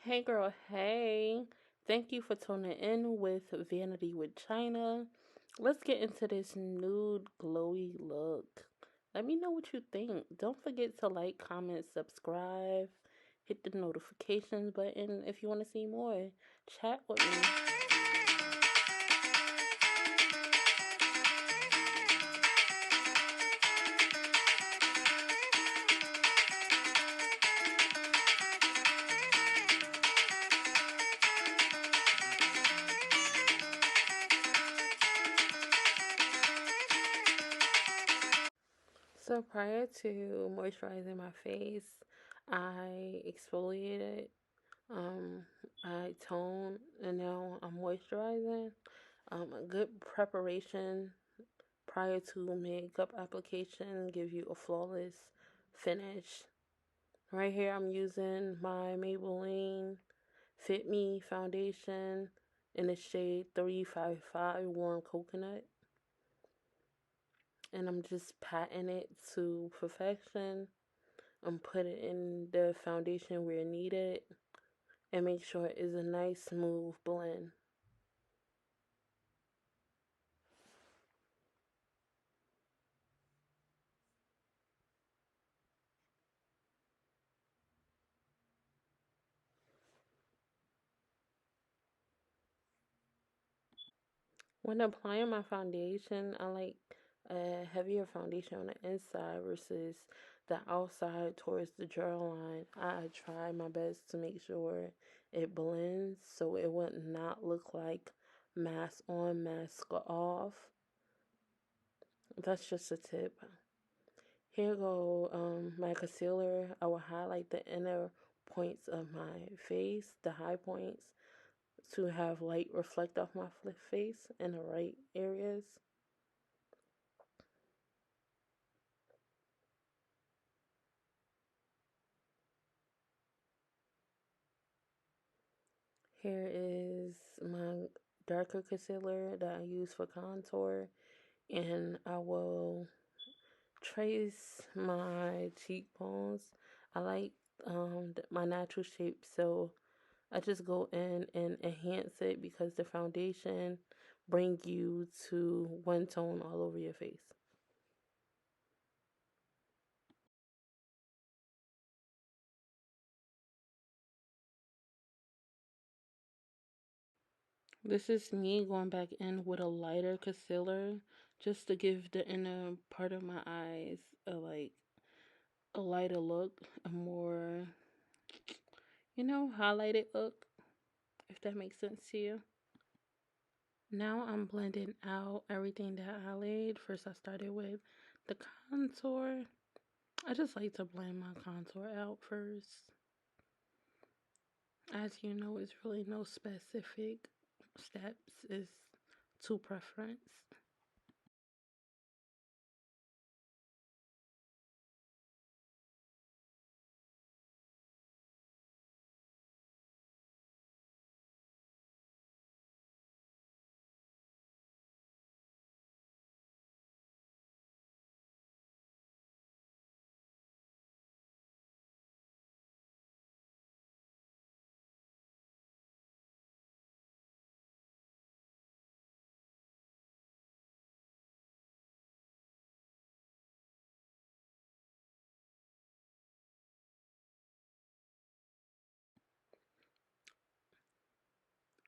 Hey girl, hey. Thank you for tuning in with Vanity with China. Let's get into this nude glowy look. Let me know what you think. Don't forget to like, comment, subscribe, hit the notifications button if you want to see more. Chat with me. So prior to moisturizing my face, I exfoliated, um, I toned, and now I'm moisturizing. A good preparation prior to makeup application give you a flawless finish. Right here I'm using my Maybelline Fit Me foundation in the shade 355 Warm Coconut. And I'm just patting it to perfection. I'm putting in the foundation where needed and make sure it is a nice smooth blend. When applying my foundation, I like a heavier foundation on the inside versus the outside towards the jawline. I try my best to make sure it blends so it would not look like mask on, mask off. That's just a tip. Here go my concealer. I will highlight the inner points of my face, the high points, to have light reflect off my face in the right areas. Here is my darker concealer that I use for contour, and I will trace my cheekbones. I like my natural shape, so I just go in and enhance it because the foundation bring you to one tone all over your face. This is me going back in with a lighter concealer just to give the inner part of my eyes a lighter look, a more highlighted look, if that makes sense to you. Now I'm blending out everything that I laid. First I started with the contour. I just like to blend my contour out first. As you know, it's really no specific steps, it's to preference.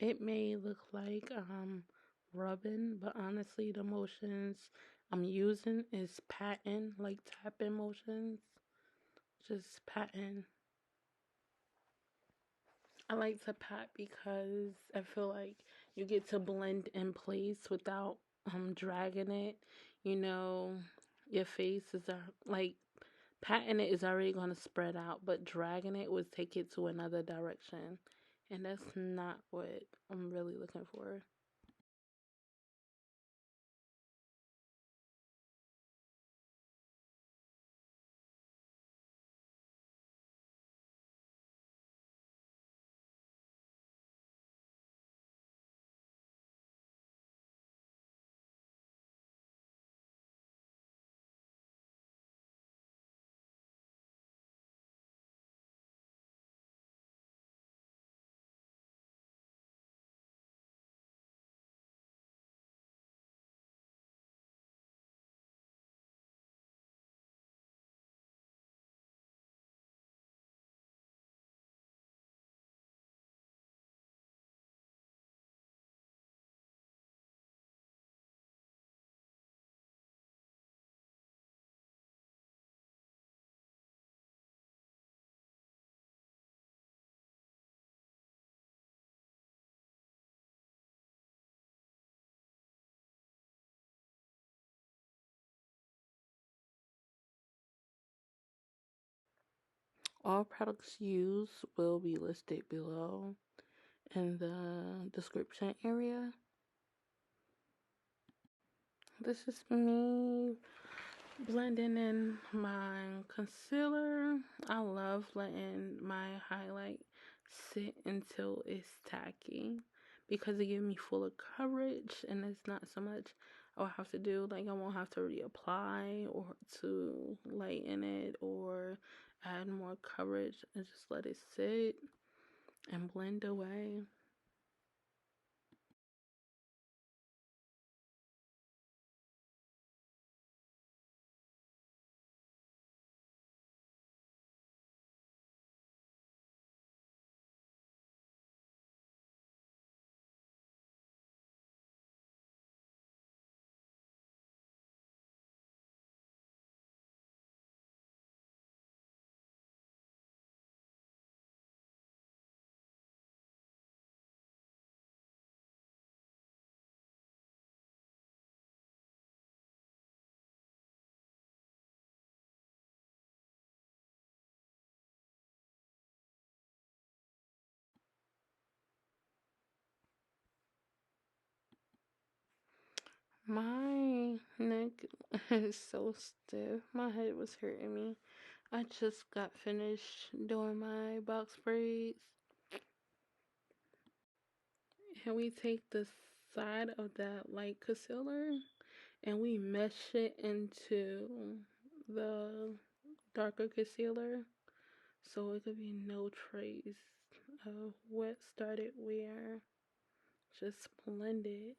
It may look like rubbing, but honestly the motions I'm using is patting, like tapping motions. Just patting. I like to pat because I feel like you get to blend in place without dragging it. You know, your face is like patting it is already going to spread out, but dragging it would take it to another direction. And that's not what I'm really looking for. All products used will be listed below in the description area. This is me blending in my concealer. I love letting my highlight sit until it's tacky because it gives me fuller coverage, and it's not so much I'll have to do. Like, I won't have to reapply or to lighten it or add more coverage. I just let it sit and blend away. My neck is so stiff. My head was hurting me. I just got finished doing my box braids. And we take the side of that light concealer and we mesh it into the darker concealer so it could be no trace of what started where. Just blend it.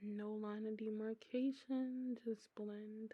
No line of demarcation, just blend.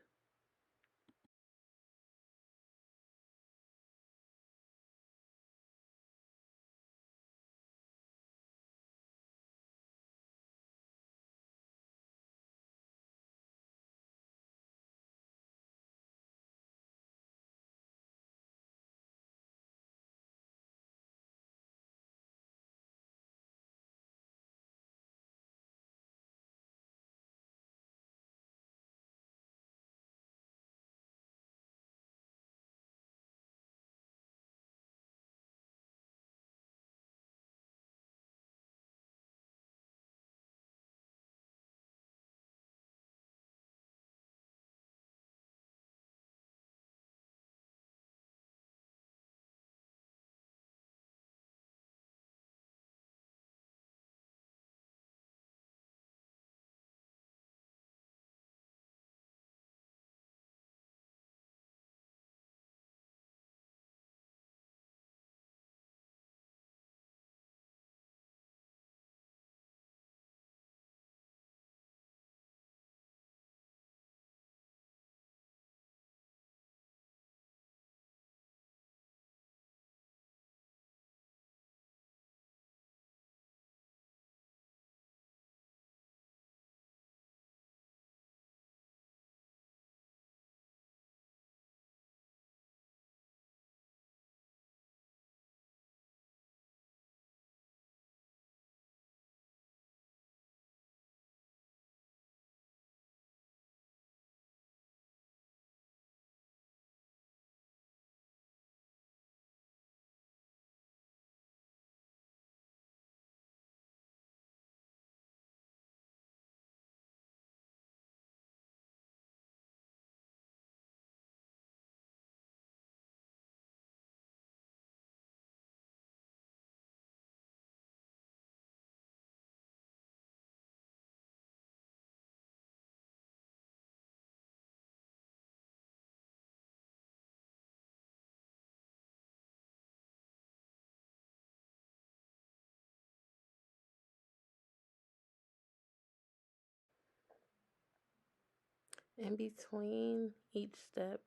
In between each step,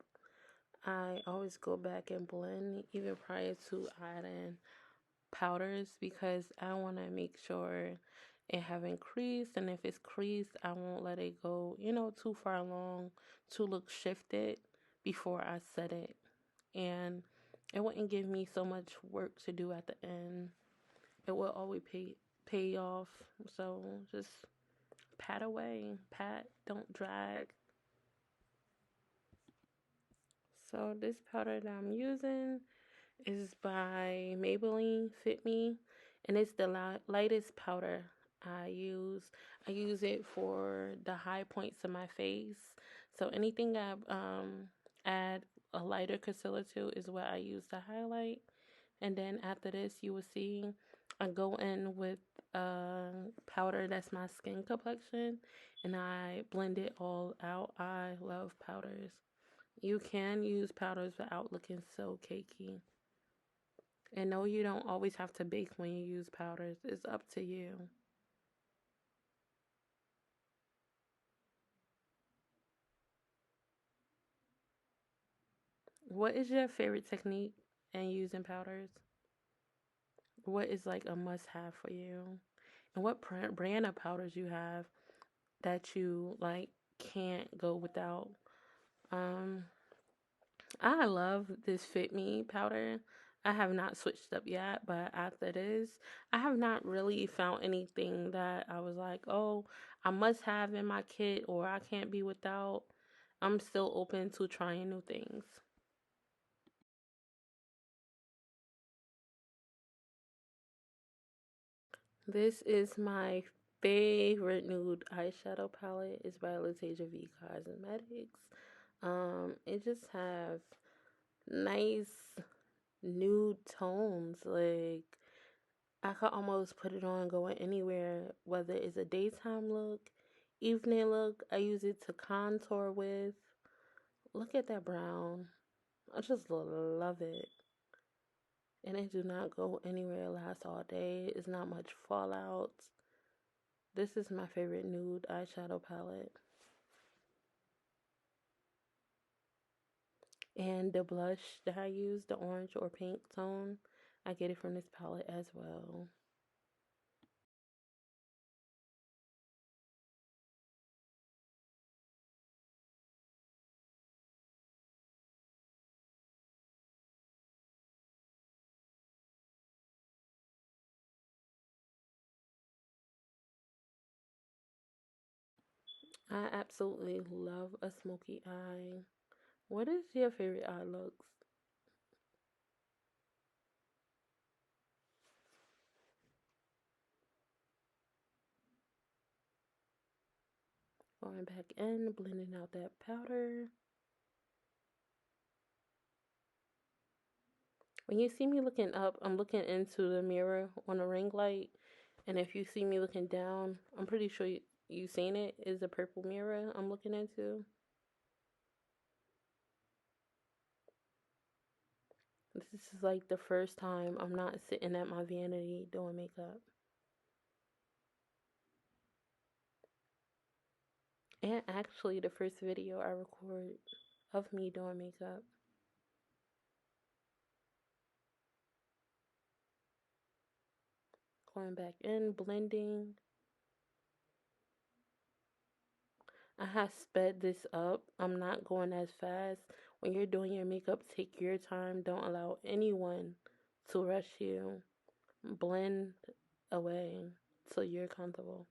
I always go back and blend even prior to adding powders because I want to make sure it haven't creased, and if it's creased I won't let it go too far along to look shifted before I set it, and it wouldn't give me so much work to do at the end. It will always pay off. So just pat away, pat, don't drag. So this powder that I'm using is by Maybelline Fit Me, and it's the lightest powder I use. I use it for the high points of my face. So anything I add a lighter concealer to is what I use to highlight. And then after this, you will see I go in with powder that's my skin complexion, and I blend it all out. I love powders. You can use powders without looking so cakey. And no, you don't always have to bake when you use powders. It's up to you. What is your favorite technique in using powders? What is like a must have for you? And what brand of powders you have that you like can't go without? Um, I love this Fit Me powder. I have not switched up yet, but after this, I have not really found anything that I was like, oh, I must have in my kit or I can't be without. I'm still open to trying new things. This is my favorite nude eyeshadow palette. It's by Latasia V Cosmetics. It just have nice nude tones. Like I could almost put it on going anywhere, whether it's a daytime look, evening look. I use it to contour with. Look at that brown. I just love it. And it do not go anywhere. It lasts all day. It's not much fallout. This is my favorite nude eyeshadow palette. And the blush that I use, the orange or pink tone, I get it from this palette as well. I absolutely love a smoky eye. What is your favorite eye looks? Going back in, blending out that powder. When you see me looking up, I'm looking into the mirror on a ring light. And if you see me looking down, I'm pretty sure you seen it, is a purple mirror I'm looking into. This is like the first time I'm not sitting at my vanity doing makeup. And actually the first video I record of me doing makeup. Going back in, blending. I have sped this up. I'm not going as fast. When you're doing your makeup, take your time. Don't allow anyone to rush you. Blend away till you're comfortable.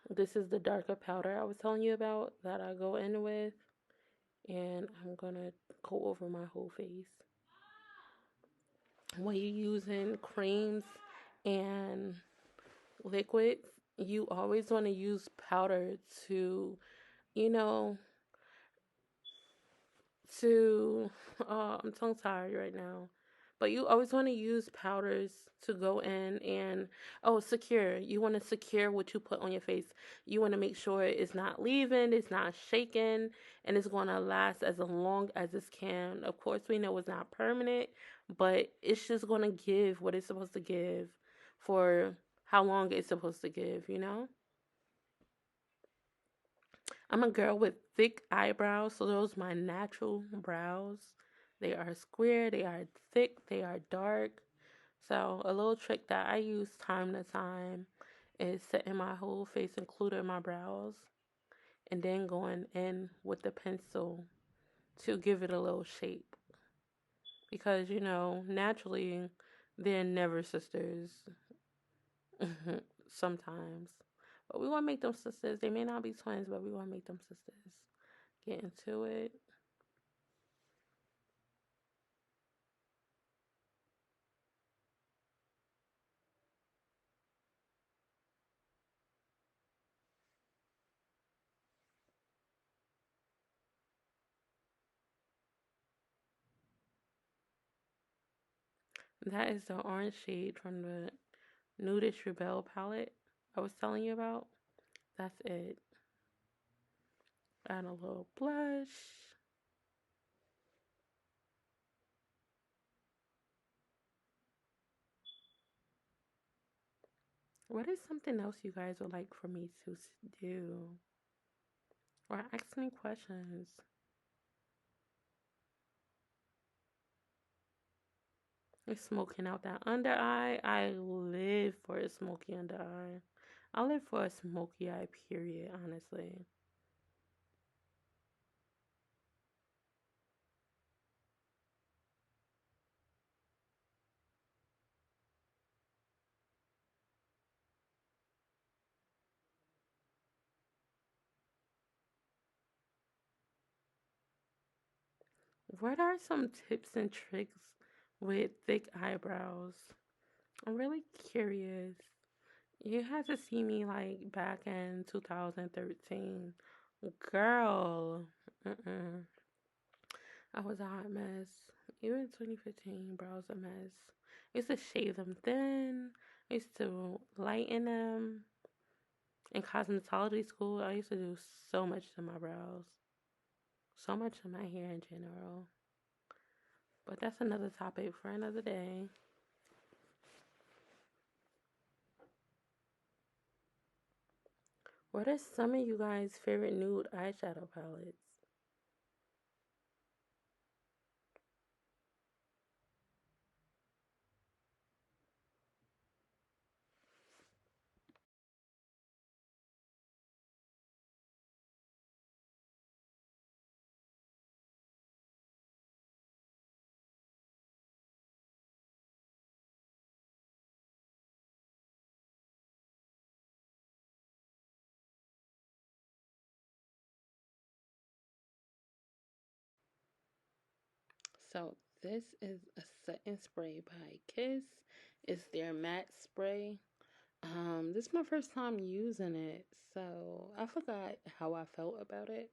This is the darker powder I was telling you about that I go in with. And I'm going to go over my whole face. When you're using creams and liquids, you always want to use powder to, you know, to I'm tongue tired right now. But you always want to use powders to go in and secure. You want to secure what you put on your face. You want to make sure it's not leaving, it's not shaking, and it's going to last as long as it can. Of course, we know it's not permanent, but it's just going to give what it's supposed to give for how long it's supposed to give, you know? I'm a girl with thick eyebrows, so those are my natural brows. They are square, they are thick, they are dark. So a little trick that I use time to time is setting my whole face, including my brows, and then going in with the pencil to give it a little shape. Because, naturally, they're never sisters. Sometimes. But we want to make them sisters. They may not be twins, but we want to make them sisters. get into it. That is the orange shade from the Nudish Rebel palette I was telling you about. That's it. Add a little blush. What is something else you guys would like for me to do? Or ask me questions. It's smoking out that under eye. I live for a smoky under eye. I live for a smoky eye, period, honestly. What are some tips and tricks with thick eyebrows? I'm really curious. You had to see me like back in 2013. Girl, mm-mm. I was a hot mess. Even 2015, bro, I was a mess. I used to shave them thin. I used to lighten them. In cosmetology school, I used to do so much to my brows. So much to my hair in general. But that's another topic for another day. What are some of you guys' favorite nude eyeshadow palettes? So this is a setting spray by Kiss. It's their matte spray. This is my first time using it, so I forgot how I felt about it.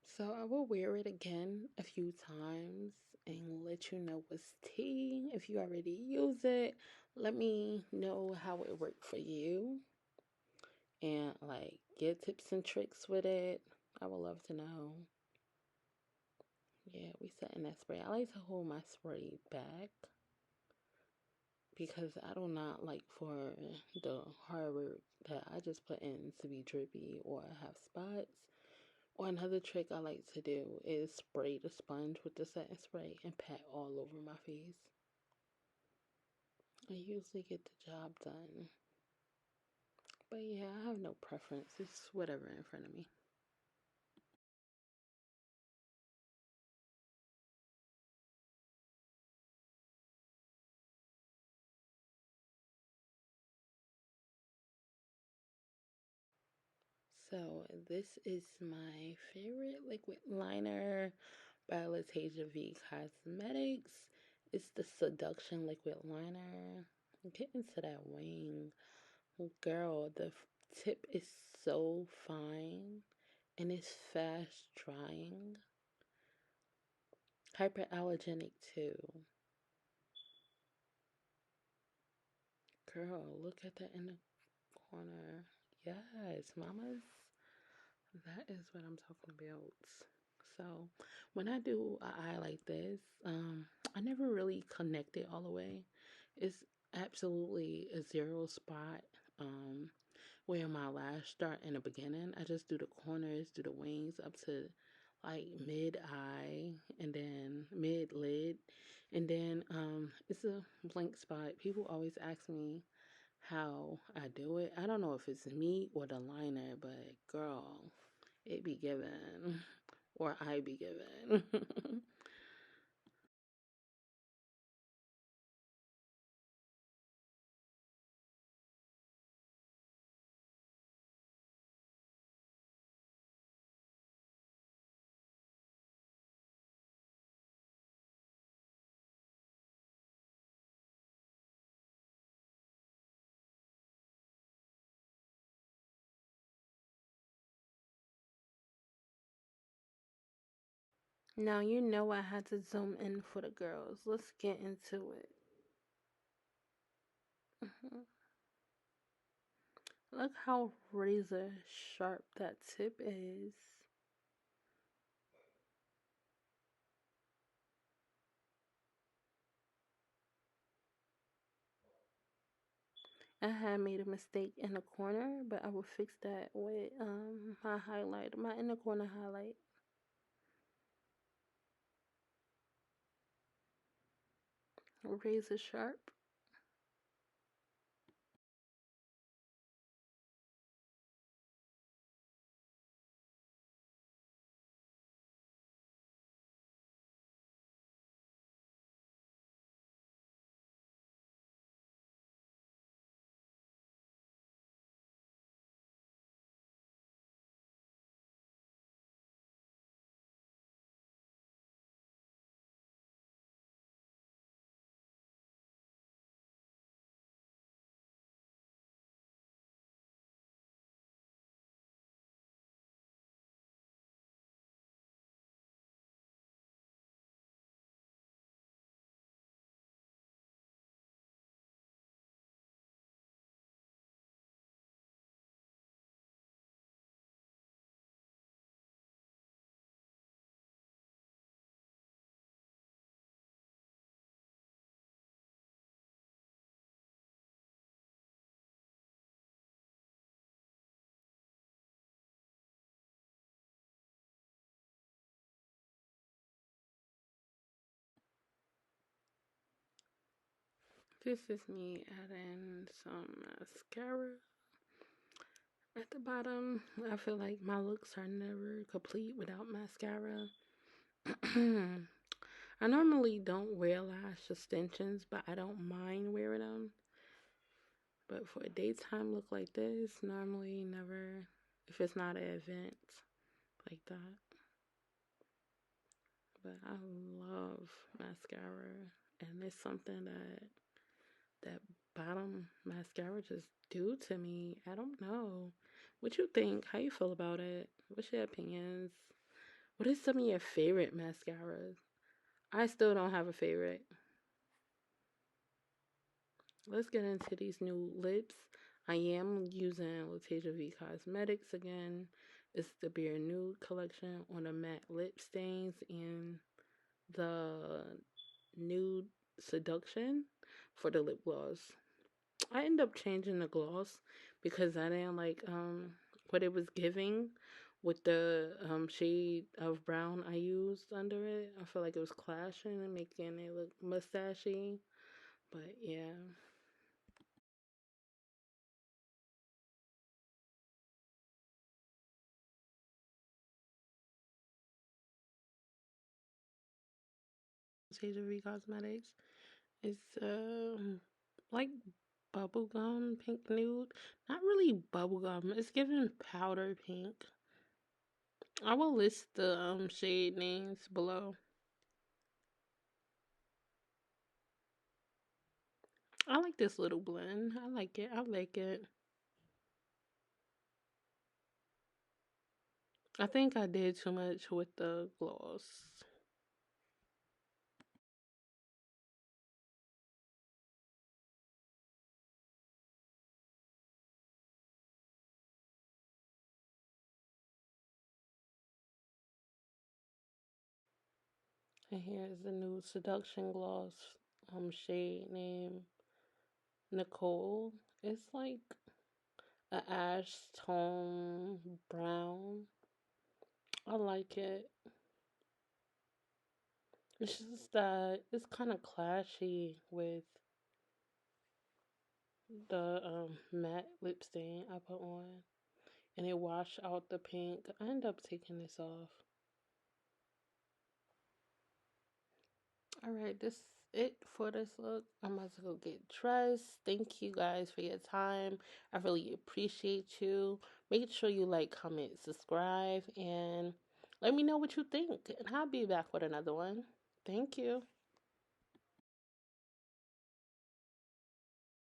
So I will wear it again a few times and let you know what's tea. If you already use it, let me know how it worked for you and like get tips and tricks with it. I would love to know. Yeah, we setting that spray. I like to hold my spray back because I do not like for the hard work that I just put in to be drippy or have spots. Or another trick I like to do is spray the sponge with the setting spray and pat all over my face. I usually get the job done. But yeah, I have no preference. It's whatever in front of me. So this is my favorite liquid liner by Latasia V Cosmetics. It's the Seduction Liquid Liner. Get into that wing. Girl, the tip is so fine and it's fast drying. Hyperallergenic too. Girl, look at that in the corner. Yes, mamas. That is what I'm talking about. So when I do an eye like this, I never really connect it all the way. It's absolutely a zero spot. Where my lash start in the beginning. I just do the corners, do the wings up to like mid eye and then mid lid. And then it's a blank spot. People always ask me how I do it. I don't know if it's me or the liner, but girl, it be given. Or I be given. Now you know I had to zoom in for the girls. Let's get into it. Mhm. Look how razor sharp that tip is. I had made a mistake in the corner, but I will fix that with my highlight, my inner corner highlight. Razor sharp. This is me adding some mascara at the bottom. I feel like my looks are never complete without mascara. I normally don't wear lash extensions, but I don't mind wearing them. But for a daytime look like this, normally never, if it's not an event like that. But I love mascara, and it's something that bottom mascara just do to me. I don't know. What you think? How you feel about it? What's your opinions? What is some of your favorite mascaras? I still don't have a favorite. Let's get into these new lips. I am using Latasia V Cosmetics again. It's the Bare Nude collection on the matte lip stains and the Nude Seduction for the lip gloss. I end up changing the gloss because I didn't like what it was giving with the shade of brown I used under it. I feel like it was clashing and making it look mustachy. But yeah. Anastasia V Cosmetics. It's like bubblegum pink nude. Not really bubblegum. It's giving powder pink. I will list the shade names below. I like this little blend. I like it. I like it. I think I did too much with the gloss. And here's the new seduction gloss shade name Nicole. It's like a ash tone brown. I like it. It's just that it's kind of clashy with the matte lip stain I put on, and it washed out the pink. I end up taking this off. All right, this is it for this look. I'm about to go get dressed. Thank you guys for your time. I really appreciate you. Make sure you like, comment, subscribe, and let me know what you think. And I'll be back with another one. Thank you.